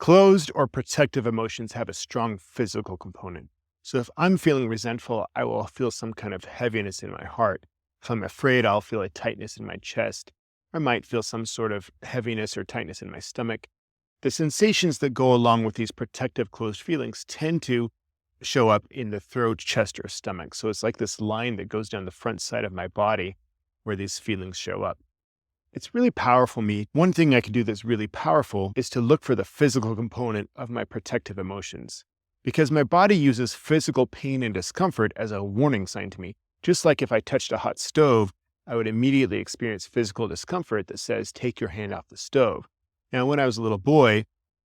Closed or protective emotions have a strong physical component. So if I'm feeling resentful, I will feel some kind of heaviness in my heart. If I'm afraid, I'll feel a tightness in my chest. I might feel some sort of heaviness or tightness in my stomach. The sensations that go along with these protective closed feelings tend to show up in the throat, chest, or stomach. So it's like this line that goes down the front side of my body where these feelings show up. It's really powerful me. One thing I can do that's really powerful is to look for the physical component of my protective emotions, because my body uses physical pain and discomfort as a warning sign to me. Just like if I touched a hot stove, I would immediately experience physical discomfort that says, take your hand off the stove. Now, when I was a little boy,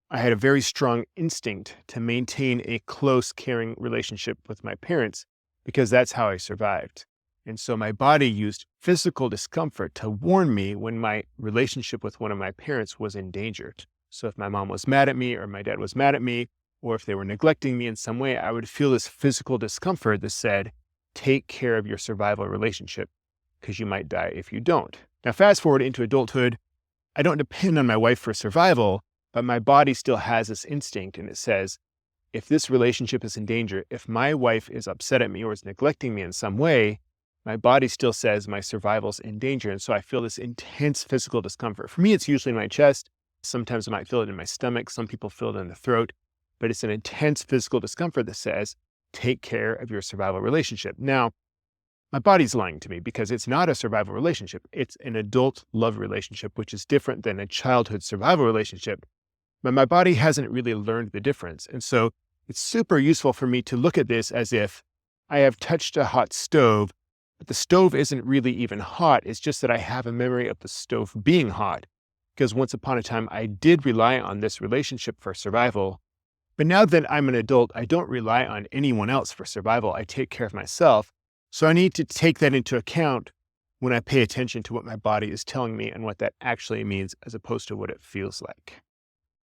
I had a very strong instinct to maintain a close, caring relationship with my parents because that's how I survived. And so my body used physical discomfort to warn me when my relationship with one of my parents was endangered. So if my mom was mad at me or my dad was mad at me, or if they were neglecting me in some way, I would feel this physical discomfort that said, take care of your survival relationship because you might die if you don't. Now, fast forward into adulthood, I don't depend on my wife for survival, but my body still has this instinct and it says, if this relationship is in danger, if my wife is upset at me or is neglecting me in some way, my body still says my survival's in danger. And so I feel this intense physical discomfort. For me, it's usually in my chest. Sometimes I might feel it in my stomach. Some people feel it in the throat, but it's an intense physical discomfort that says, take care of your survival relationship. Now, my body's lying to me because it's not a survival relationship. It's an adult love relationship, which is different than a childhood survival relationship. But my body hasn't really learned the difference. And so it's super useful for me to look at this as if I have touched a hot stove, but the stove isn't really even hot. It's just that I have a memory of the stove being hot because once upon a time, I did rely on this relationship for survival. But now that I'm an adult, I don't rely on anyone else for survival. I take care of myself. So I need to take that into account when I pay attention to what my body is telling me and what that actually means as opposed to what it feels like.